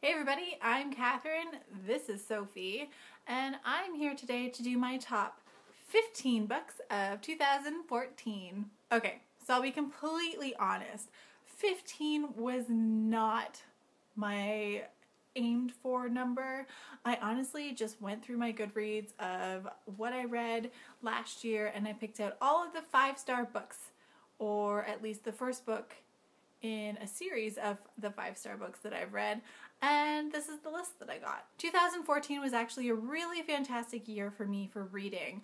Hey everybody, I'm Catherine, this is Sophie, and I'm here today to do my top 15 books of 2014. Okay, so I'll be completely honest, 15 was not my aimed for number. I honestly just went through my GoodReads of what I read last year and I picked out all of the 5-star books, or at least the first book in a series of the 5-star books that I've read, and this is the list that I got. 2014 was actually a really fantastic year for me for reading.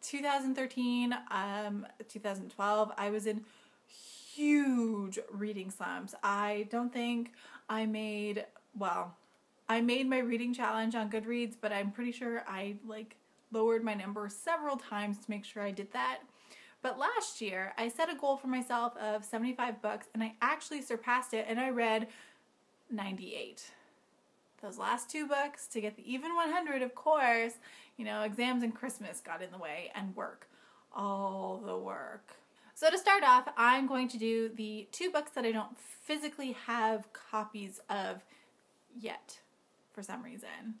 2013, 2012, I was in huge reading slumps. I don't think I made my reading challenge on GoodReads, but I'm pretty sure I lowered my number several times to make sure I did that. But last year, I set a goal for myself of 75 books, and I actually surpassed it, and I read 98. Those last 2 books, to get the even 100, of course, exams and Christmas got in the way, and work. All the work. So to start off, I'm going to do the 2 books that I don't physically have copies of yet, for some reason.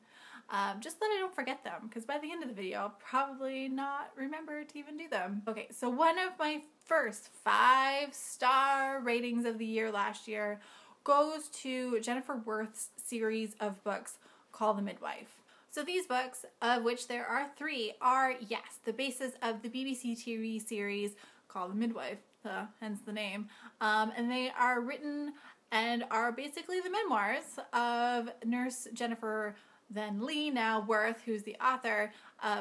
Just that I don't forget them, because by the end of the video, I'll probably not remember to even do them. Okay, so one of my first 5-star ratings of the year last year goes to Jennifer Worth's series of books called The Midwife. So these books, of which there are 3, are, yes, the basis of the BBC TV series called The Midwife, hence the name. And they are written and are basically the memoirs of Nurse Jennifer then Lee, now Worth, who's the author,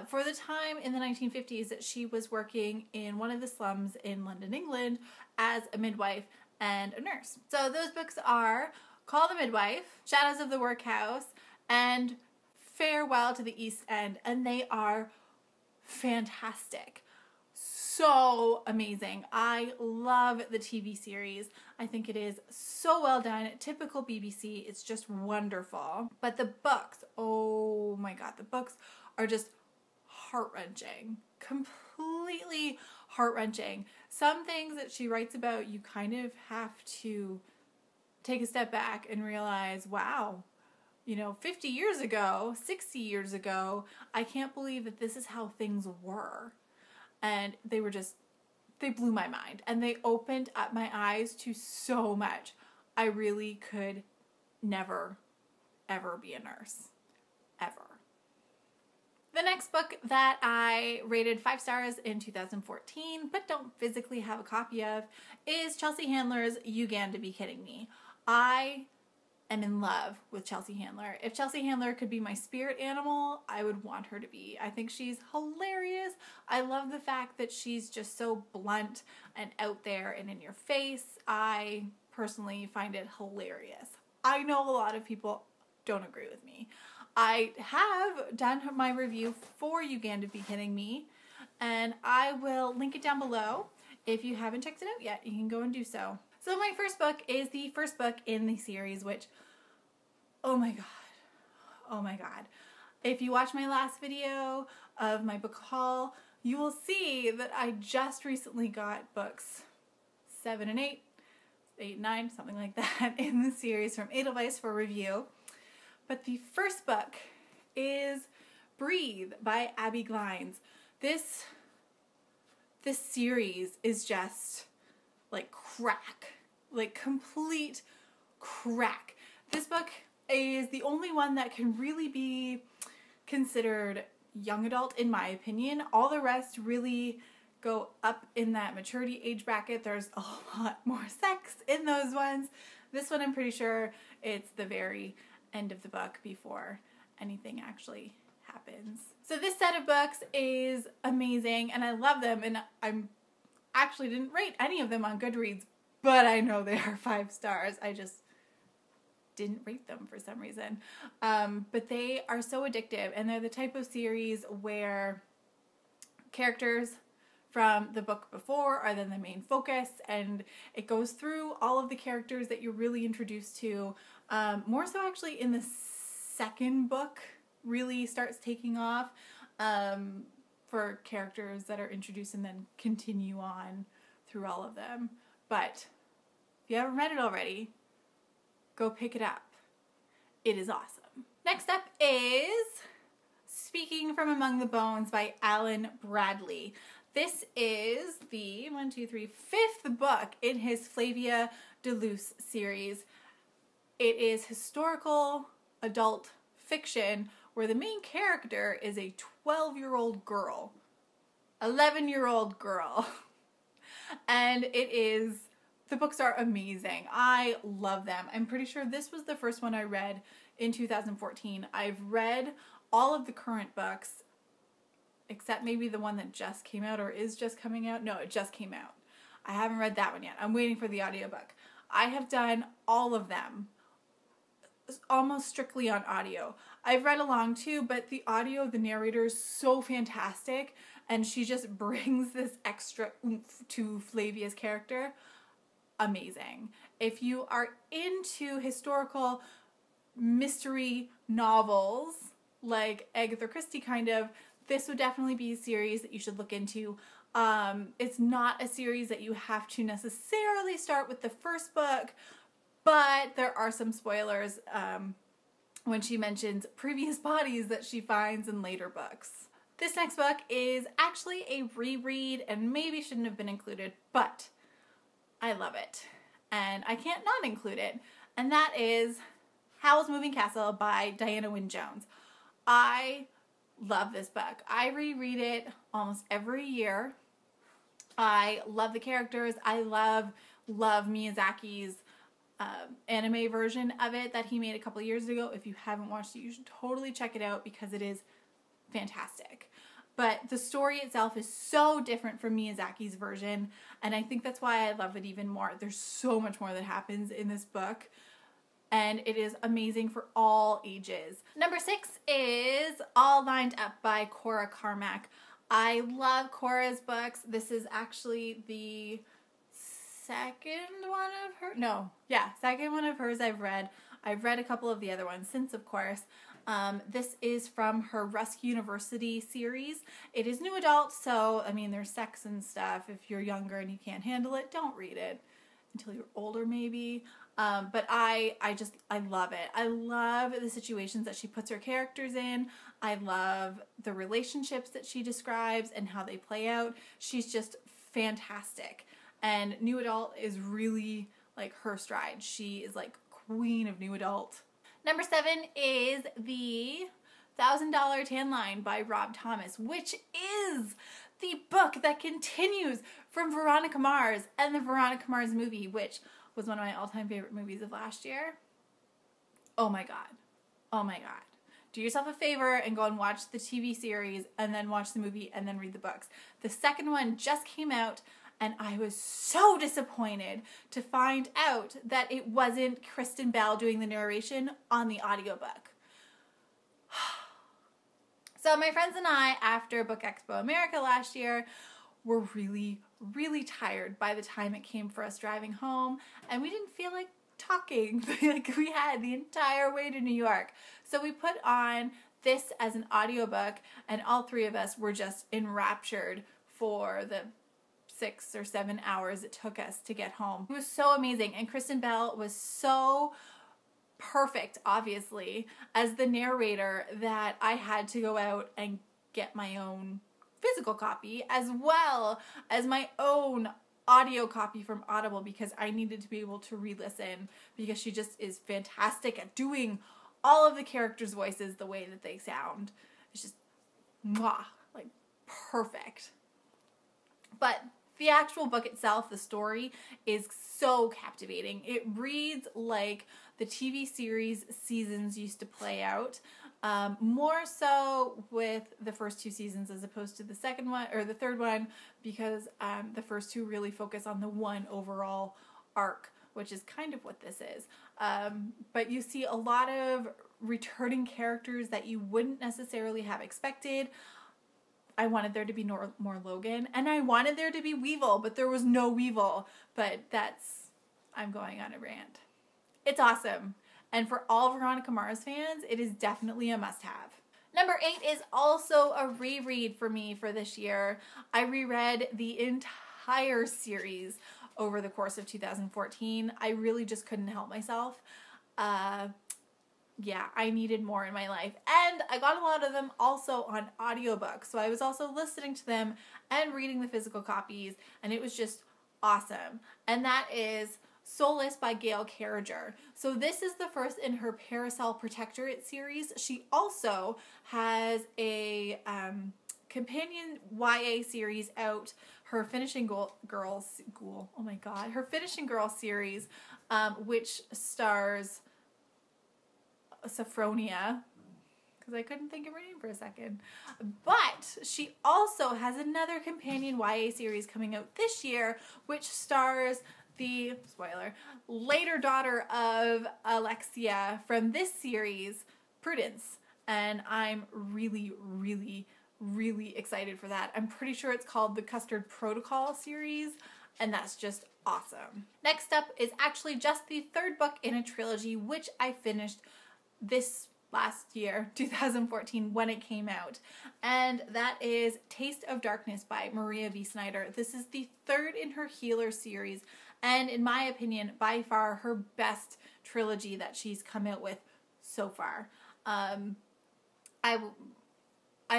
for the time in the 1950s that she was working in one of the slums in London, England, as a midwife and a nurse. So those books are Call the Midwife, Shadows of the Workhouse, and Farewell to the East End, and they are fantastic. So amazing. I love the TV series. I think it is so well done. Typical BBC. It's just wonderful. But the books, oh my god, the books are just heart-wrenching. Completely heart-wrenching. Some things that she writes about, you kind of have to take a step back and realize, wow, 50 years ago, 60 years ago, I can't believe that this is how things were. And they blew my mind, and they opened up my eyes to so much. I really could never, ever be a nurse. Ever. The next book that I rated 5 stars in 2014, but don't physically have a copy of, is Chelsea Handler's You Gan to Be Kidding Me. I am in love with Chelsea Handler. If Chelsea Handler could be my spirit animal, I would want her to be. I think she's hilarious. I love the fact that she's just so blunt and out there and in your face. I personally find it hilarious. I know a lot of people don't agree with me. I have done my review for You Gan to Be Kidding Me, and I will link it down below. If you haven't checked it out yet, you can go and do so. So my first book is the first book in the series, which, oh my god. If you watch my last video of my book haul, you will see that I just recently got books 7 and 8, 8 and 9, something like that, in the series from Edelweiss for review. But the first book is Breathe by Abbi Glines. This series is just like crack. Like complete crack. This book is the only one that can really be considered young adult in my opinion. All the rest really go up in that maturity age bracket. There's a lot more sex in those ones. This one I'm pretty sure it's the very end of the book before anything actually happens. So this set of books is amazing and I love them, and I'm actually didn't rate any of them on GoodReads, but I know they are 5 stars. I just didn't rate them for some reason. But they are so addictive, and they're the type of series where characters from the book before are then the main focus, and it goes through all of the characters that you're really introduced to. More so actually in the second book really starts taking off for characters that are introduced and then continue on through all of them. But if you haven't read it already, Go pick it up. It is awesome. Next up is Speaking from Among the Bones by Alan Bradley. This is the 5th book in his Flavia de Luce series. It is historical adult fiction where the main character is a 12-year-old girl. 11-year-old girl. And the books are amazing. I love them. I'm pretty sure this was the first one I read in 2014. I've read all of the current books, except maybe the one that just came out or is just coming out. No, it just came out. I haven't read that one yet. I'm waiting for the audiobook. I have done all of them almost strictly on audio. I've read along too, but the audio, the narrator is so fantastic, and she just brings this extra oomph to Flavia's character. Amazing. If you are into historical mystery novels, like Agatha Christie kind of, this would definitely be a series that you should look into. It's not a series that you have to necessarily start with the first book, but there are some spoilers when she mentions previous bodies that she finds in later books. This next book is actually a reread and maybe shouldn't have been included, but I love it. And I can't not include it. And that is Howls Moving Castle by Diana Wynne Jones. I love this book. I reread it almost every year. I love the characters. I love Miyazaki's anime version of it that he made a couple years ago. If you haven't watched it, you should totally check it out because it is fantastic. But the story itself is so different from Miyazaki's version, and I think that's why I love it even more. There's so much more that happens in this book, and it is amazing for all ages. Number 6 is All Lined Up by Cora Carmack. I love Cora's books. This is actually the second one of hers I've read. I've read a couple of the other ones since, of course. This is from her Rescue University series. It is new adult, so, I mean, there's sex and stuff. If you're younger and you can't handle it, don't read it until you're older, maybe. But I love it. I love the situations that she puts her characters in. I love the relationships that she describes and how they play out. She's just fantastic. And new adult is really like her stride. She is like queen of new adult. Number 7 is the $1,000 Tan Line by Rob Thomas, which is the book that continues from Veronica Mars and the Veronica Mars movie, which was one of my all-time favorite movies of last year. Oh my God. Oh my God. Do yourself a favor and go and watch the TV series and then watch the movie and then read the books. The second one just came out, and I was so disappointed to find out that it wasn't Kristen Bell doing the narration on the audiobook. So my friends and I, after Book Expo America last year, were really, really tired by the time it came for us driving home, and we didn't feel like talking like we had the entire way to New York. So we put on this as an audiobook, and all three of us were just enraptured for the 6 or 7 hours it took us to get home. It was so amazing, and Kristen Bell was so perfect, obviously, as the narrator that I had to go out and get my own physical copy as well as my own audio copy from Audible because I needed to be able to re-listen because she just is fantastic at doing all of the characters' voices the way that they sound. It's just mwah, like perfect. But the actual book itself, the story, is so captivating. It reads like the TV series seasons used to play out. More so with the first 2 seasons as opposed to the second one or the third one, because the first 2 really focus on the one overall arc, which is kind of what this is. But you see a lot of returning characters that you wouldn't necessarily have expected. I wanted there to be more Logan, and I wanted there to be Weevil, but there was no Weevil. But I'm going on a rant. It's awesome. And for all Veronica Mars fans, it is definitely a must-have. Number 8 is also a reread for me for this year. I reread the entire series over the course of 2014. I really just couldn't help myself. Yeah, I needed more in my life. And I got a lot of them also on audiobook. So I was also listening to them and reading the physical copies, and it was just awesome. And that is Soulless by Gail Carriger. So this is the first in her Parasol Protectorate series. She also has a companion YA series out, her Finishing Girls series, which stars Sophronia, because I couldn't think of her name for a second. But she also has another companion YA series coming out this year, which stars the, spoiler, later daughter of Alexia from this series, Prudence. And I'm really, really, really excited for that. I'm pretty sure it's called the Custard Protocol series, and that's just awesome. Next up is actually just the third book in a trilogy, which I finished this last year, 2014, when it came out. And that is Taste of Darkness by Maria V. Snyder. This is the third in her Healer series, and in my opinion, by far her best trilogy that she's come out with so far. I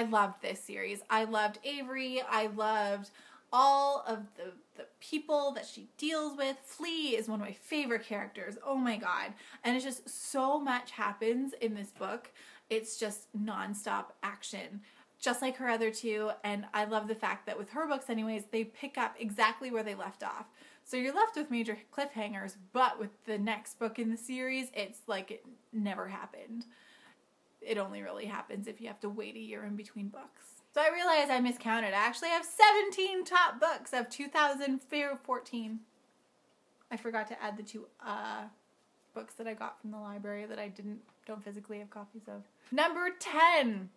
loved this series. I loved Avery. I loved all of the people that she deals with. Flea is one of my favorite characters. Oh my god. And it's just so much happens in this book. It's just nonstop action, just like her other two. And I love the fact that with her books anyways, they pick up exactly where they left off. So you're left with major cliffhangers, but with the next book in the series, it's like it never happened. It only really happens if you have to wait a year in between books. So I realized I miscounted. I actually have 17 top books of 2014. I forgot to add the two books that I got from the library that I don't physically have copies of. Number 10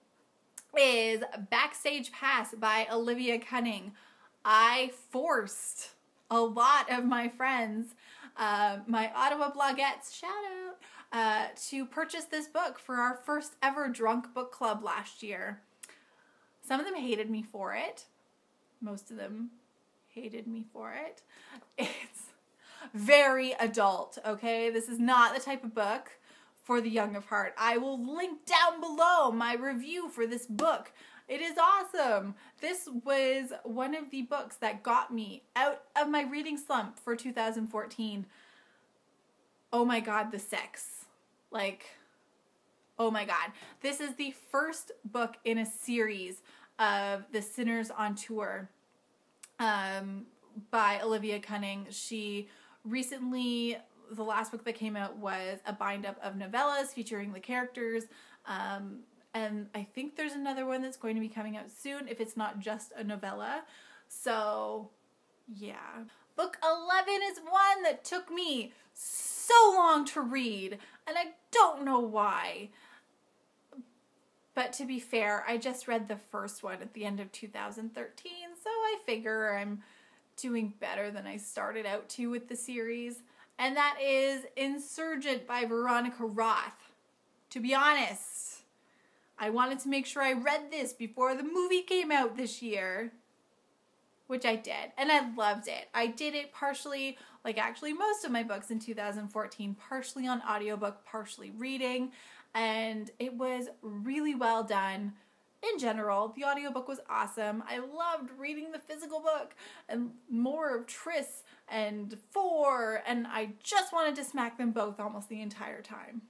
is Backstage Pass by Olivia Cunning. I forced a lot of my friends, my Ottawa blogettes, shout out, to purchase this book for our first ever drunk book club last year. Some of them hated me for it. Most of them hated me for it. It's very adult, okay? This is not the type of book for the young of heart. I will link down below my review for this book. It is awesome. This was one of the books that got me out of my reading slump for 2014. Oh my god, the sex. Like, oh my god. This is the first book in a series of The Sinners on Tour by Olivia Cunning. She recently, the last book that came out was a bind-up of novellas featuring the characters. And I think there's another one that's going to be coming out soon if it's not just a novella. So, yeah. Book 11 is one that took me so long to read, and I don't know why. But to be fair, I just read the first one at the end of 2013, so I figure I'm doing better than I started out to with the series. And that is Insurgent by Veronica Roth. To be honest, I wanted to make sure I read this before the movie came out this year, which I did, and I loved it. I did it partially, like actually most of my books in 2014, partially on audiobook, partially reading, and it was really well done. In general, the audiobook was awesome. I loved reading the physical book and more of Triss and Four, and I just wanted to smack them both almost the entire time.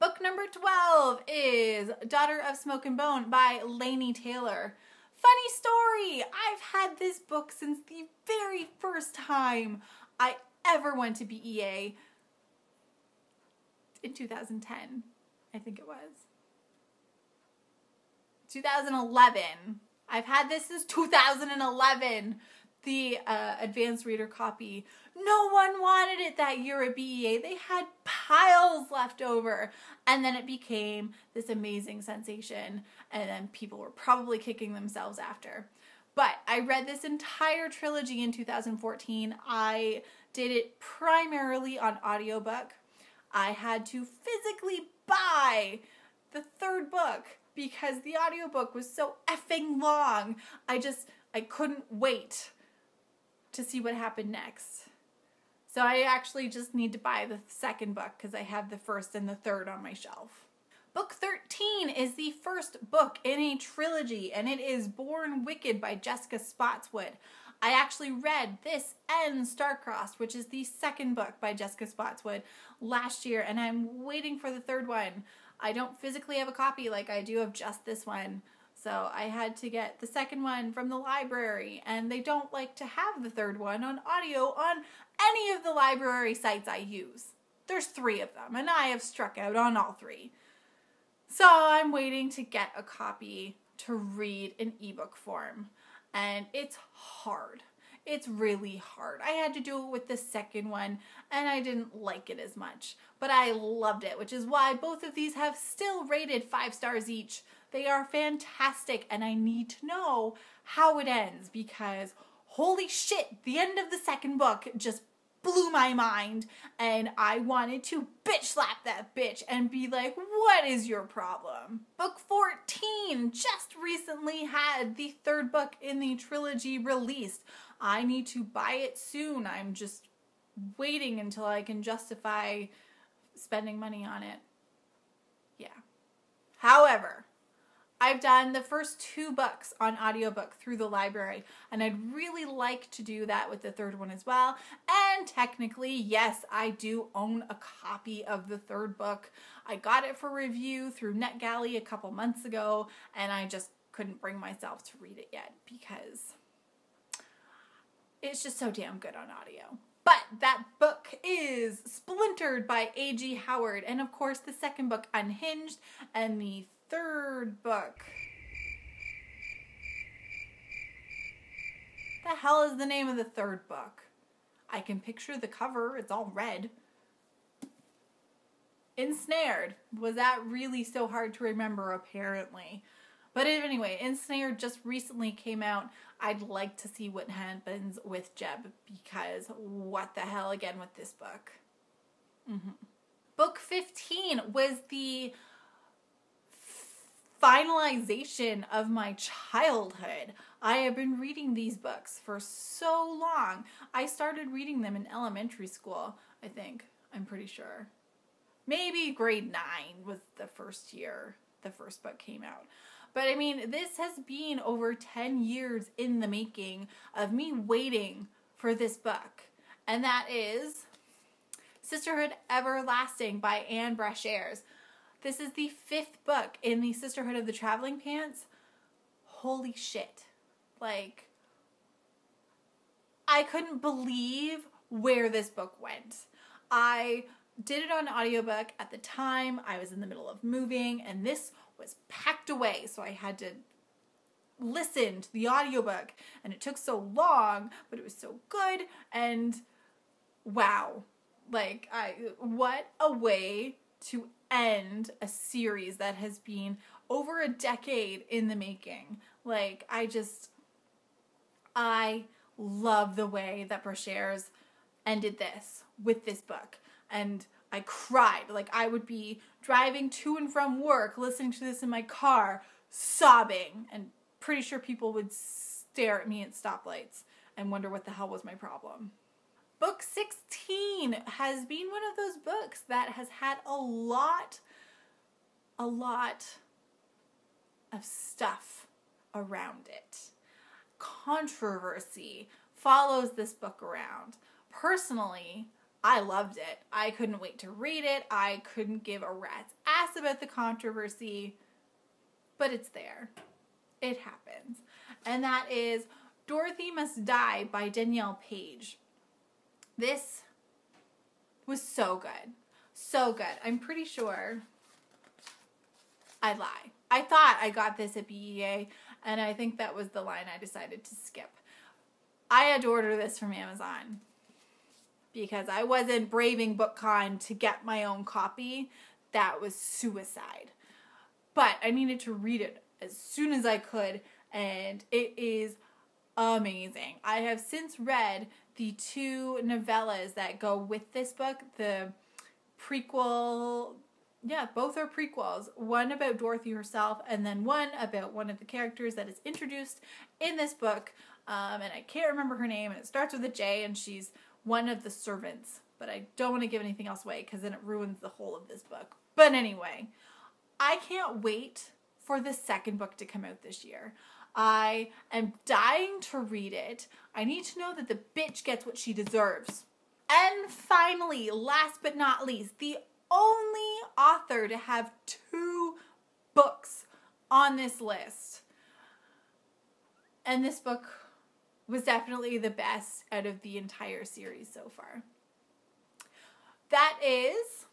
Book number 12 is Daughter of Smoke and Bone by Laini Taylor. Funny story, I've had this book since the very first time I ever went to BEA in 2010, I think it was. 2011. I've had this since 2011. The advanced reader copy. No one wanted it that year at BEA. They had piles left over. And then it became this amazing sensation. And then people were probably kicking themselves after. But I read this entire trilogy in 2014. I did it primarily on audiobook. I had to physically buy the third book because the audiobook was so effing long. I couldn't wait to see what happened next. So I actually just need to buy the second book because I have the first and the third on my shelf. Book 13 is the first book in a trilogy, and it is Born Wicked by Jessica Spotswood. I actually read this and Starcrossed, which is the second book by Jessica Spotswood, last year, and I'm waiting for the third one. I don't physically have a copy like I do of just this one, so I had to get the second one from the library, and they don't like to have the third one on audio on any of the library sites I use. There's 3 of them, and I have struck out on all 3. So I'm waiting to get a copy to read in ebook form. And it's hard. It's really hard. I had to do it with the second one, and I didn't like it as much. But I loved it, which is why both of these have still rated 5 stars each. They are fantastic, and I need to know how it ends, because holy shit, the end of the second book just blew my mind, and I wanted to bitch slap that bitch and be like, what is your problem? Book 14 just recently had the third book in the trilogy released. I need to buy it soon. I'm just waiting until I can justify spending money on it. Yeah. However, I've done the first 2 books on audiobook through the library, and I'd really like to do that with the third one as well. And technically, yes, I do own a copy of the third book. I got it for review through NetGalley a couple months ago, and I just couldn't bring myself to read it yet because it's just so damn good on audio. But that book is Splintered by A.G. Howard, and of course the second book, Unhinged, and the third book. The hell is the name of the third book? I can picture the cover. It's all red. Ensnared. Was that really so hard to remember? Apparently. But anyway, Ensnared just recently came out. I'd like to see what happens with Jeb, because what the hell again with this book? Book 15 was the finalization of my childhood. I have been reading these books for so long. I started reading them in elementary school, I think. I'm pretty sure. Maybe grade 9 was the first year the first book came out. But I mean, this has been over 10 years in the making of me waiting for this book. And that is Sisterhood Everlasting by Anne Brashares. This is the 5th book in the Sisterhood of the Traveling Pants. Holy shit. Like, I couldn't believe where this book went. I did it on audiobook at the time. I was in the middle of moving, and this was packed away, so I had to listen to the audiobook, and it took so long, but it was so good, and wow. Like, what a way to end a series that has been over a decade in the making. Like, I love the way that Brashares ended this with this book. And I cried. Like, I would be driving to and from work, listening to this in my car, sobbing, and pretty sure people would stare at me at stoplights and wonder what the hell was my problem. Book 16 has been one of those books that has had a lot of stuff around it. Controversy follows this book around. Personally, I loved it. I couldn't wait to read it. I couldn't give a rat's ass about the controversy, but it's there. It happens. And that is Dorothy Must Die by Danielle Paige. This was so good. So good. I'm pretty sure I lie. I thought I got this at BEA, and I think that was the line I decided to skip. I had to order this from Amazon because I wasn't braving BookCon to get my own copy. That was suicide. But I needed to read it as soon as I could, and it is amazing. I have since read the 2 novellas that go with this book, the prequel. Yeah, both are prequels. One about Dorothy herself, and then one about one of the characters that is introduced in this book. And I can't remember her name, and it starts with a J, and she's one of the servants. But I don't want to give anything else away because then it ruins the whole of this book. But anyway, I can't wait for the second book to come out this year. I am dying to read it. I need to know that the bitch gets what she deserves. And finally, last but not least, the only author to have 2 books on this list. And this book was definitely the best out of the entire series so far. That is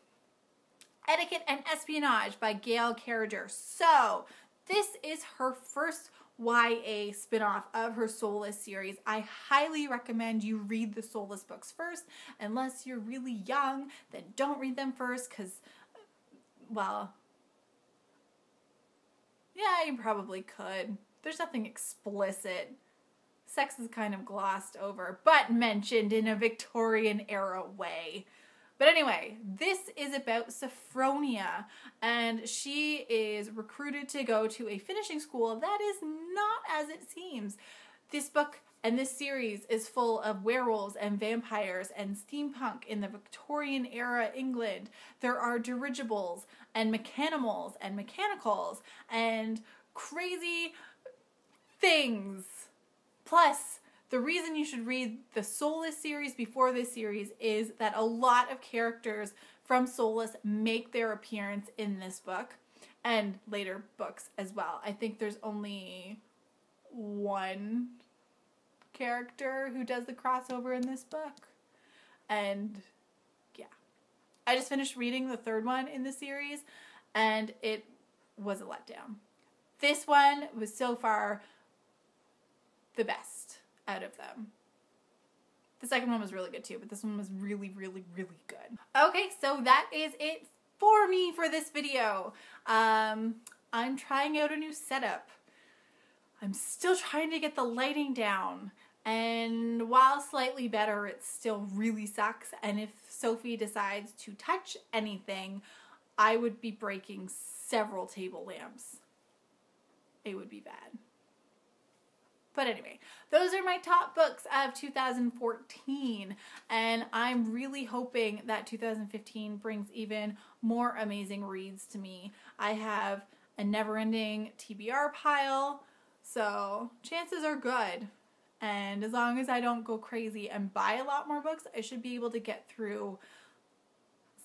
Etiquette and Espionage by Gail Carriger. So, this is her first YA spinoff of her Soulless series. I highly recommend you read the Soulless books first. Unless you're really young, then don't read them first because, well, yeah, you probably could. There's nothing explicit. Sex is kind of glossed over, but mentioned in a Victorian era way. But anyway, this is about Sophronia, and she is recruited to go to a finishing school that is not as it seems. This book and this series is full of werewolves and vampires and steampunk in the Victorian era England. There are dirigibles and mechanimals and mechanicals and crazy things. Plus, the reason you should read the Soulless series before this series is that a lot of characters from Soulless make their appearance in this book and later books as well. I think there's only one character who does the crossover in this book. And yeah. I just finished reading the 3rd one in the series and it was a letdown. This one was so far the best out of them. The second one was really good too, but this one was really, really, really good. Okay, so that is it for me for this video. I'm trying out a new setup. I'm still trying to get the lighting down. And while slightly better, it still really sucks. And if Sophie decides to touch anything, I would be breaking several table lamps. It would be bad. But anyway, those are my top books of 2014, and I'm really hoping that 2015 brings even more amazing reads to me. I have a never-ending TBR pile, so chances are good. And as long as I don't go crazy and buy a lot more books, I should be able to get through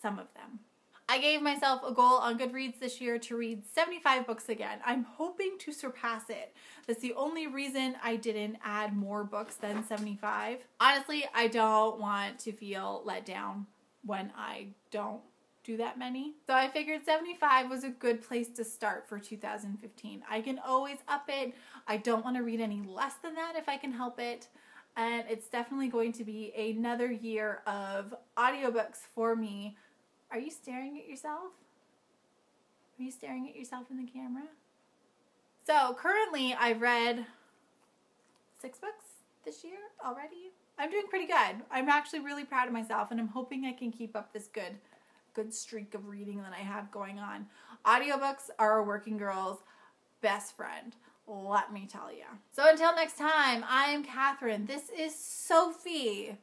some of them. I gave myself a goal on GoodReads this year to read 75 books again. I'm hoping to surpass it. That's the only reason I didn't add more books than 75. Honestly, I don't want to feel let down when I don't do that many. So I figured 75 was a good place to start for 2015. I can always up it. I don't want to read any less than that if I can help it. And it's definitely going to be another year of audiobooks for me. Are you staring at yourself? Are you staring at yourself in the camera? So currently I've read 6 books this year already. I'm doing pretty good. I'm actually really proud of myself and I'm hoping I can keep up this good streak of reading that I have going on. Audiobooks are a working girl's best friend, let me tell you. So until next time, I'm Catherine. This is Sophie,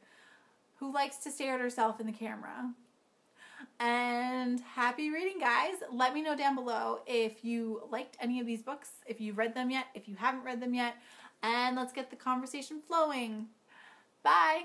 who likes to stare at herself in the camera. And happy reading, guys. Let me know down below if you liked any of these books, if you've read them yet, if you haven't read them yet, and let's get the conversation flowing. Bye.